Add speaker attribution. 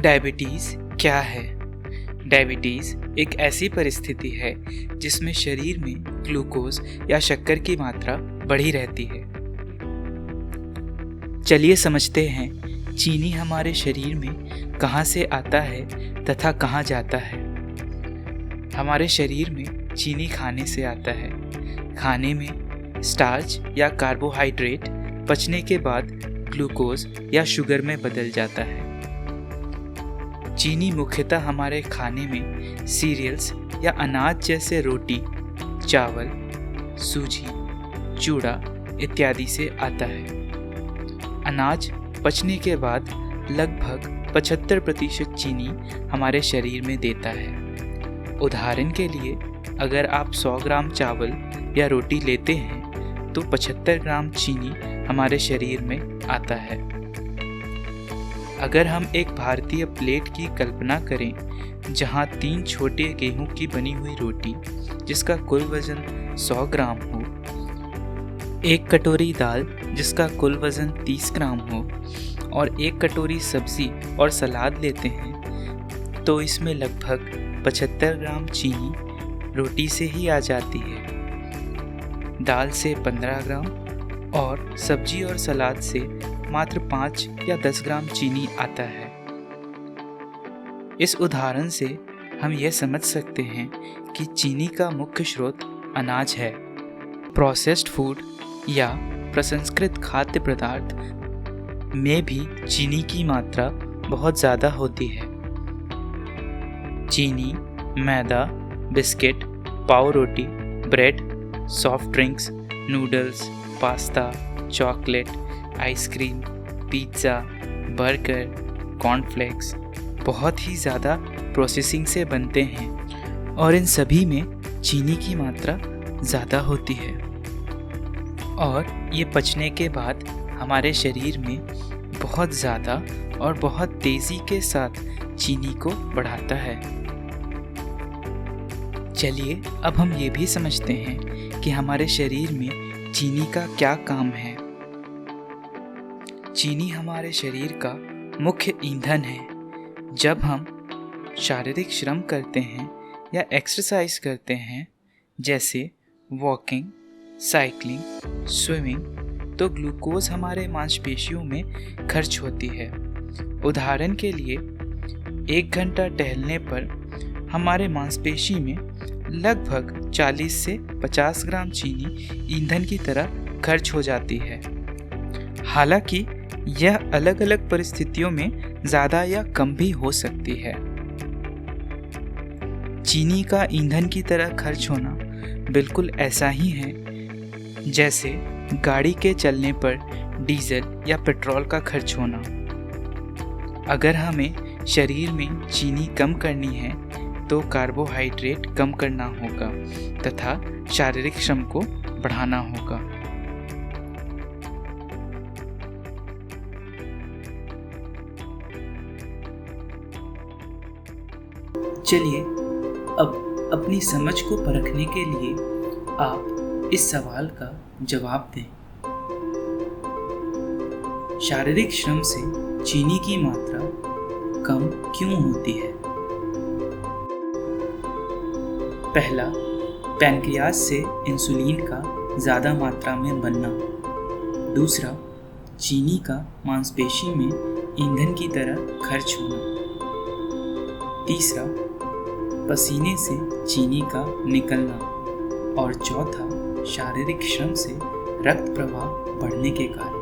Speaker 1: Diabetes क्या है? Diabetes एक ऐसी परिस्थिति है जिसमें शरीर में ग्लूकोज या शक्कर की मात्रा बढ़ी रहती है। चलिए समझते हैं चीनी हमारे शरीर में कहाँ से आता है तथा कहाँ जाता है। हमारे शरीर में चीनी खाने से आता है। खाने में स्टार्च या कार्बोहाइड्रेट पचने के बाद ग्लूकोज या शुगर में बदल जाता है। चीनी मुख्यतः हमारे खाने में सीरियल्स या अनाज जैसे रोटी, चावल, सूजी, चूड़ा इत्यादि से आता है। अनाज पचने के बाद लगभग 75% चीनी हमारे शरीर में देता है। उदाहरण के लिए अगर आप 100 ग्राम चावल या रोटी लेते हैं तो 75 ग्राम चीनी हमारे शरीर में आता है। अगर हम एक भारतीय प्लेट की कल्पना करें जहां 3 छोटे गेहूं की बनी हुई रोटी जिसका कुल वजन 100 ग्राम हो, 1 कटोरी दाल जिसका कुल वजन 30 ग्राम हो और 1 कटोरी सब्जी और सलाद लेते हैं तो इसमें लगभग 75 ग्राम चीनी रोटी से ही आ जाती है। दाल से 15 ग्राम और सब्जी और सलाद से मात्र 5 या 10 ग्राम चीनी आता है। इस उदाहरण से हम यह समझ सकते हैं कि चीनी का मुख्य स्रोत अनाज है। प्रोसेस्ड फूड या प्रसंस्कृत खाद्य पदार्थ में भी चीनी की मात्रा बहुत ज़्यादा होती है। चीनी, मैदा, बिस्किट, पाव रोटी, bread, soft drinks, noodles, pasta, chocolate, ice cream, pizza, burger, cornflakes बहुत ही ज़्यादा प्रोसेसिंग से बनते हैं और इन सभी में चीनी की मात्रा ज़्यादा होती है और ये पचने के बाद हमारे शरीर में बहुत ज़्यादा और बहुत तेज़ी के साथ चीनी को बढ़ाता है। चलिए अब हम ये भी समझते हैं कि हमारे शरीर में चीनी का क्या काम है। चीनी हमारे शरीर का मुख्य ईंधन है। जब हम शारीरिक श्रम करते हैं या एक्सरसाइज करते हैं जैसे वॉकिंग, साइकिलिंग, स्विमिंग, तो ग्लूकोज हमारे मांसपेशियों में खर्च होती है। उदाहरण के लिए 1 घंटा टहलने पर हमारे मांसपेशी में लगभग 40 से 50 ग्राम चीनी ईंधन की तरह खर्च हो जाती है। हालांकि यह अलग अलग परिस्थितियों में ज़्यादा या कम भी हो सकती है। चीनी का ईंधन की तरह खर्च होना बिल्कुल ऐसा ही है जैसे गाड़ी के चलने पर डीजल या पेट्रोल का खर्च होना। अगर हमें शरीर में चीनी कम करनी है तो कार्बोहाइड्रेट कम करना होगा तथा शारीरिक श्रम को बढ़ाना होगा। चलिए अब अपनी समझ को परखने के लिए आप इस सवाल का जवाब दें। शारीरिक श्रम से चीनी की मात्रा कम क्यों होती है? पहला, पैनक्रियाज से इंसुलिन का ज़्यादा मात्रा में बनना। दूसरा, चीनी का मांसपेशी में ईंधन की तरह खर्च होना। तीसरा, पसीने से चीनी का निकलना। और चौथा, शारीरिक श्रम से रक्त प्रवाह बढ़ने के कारण।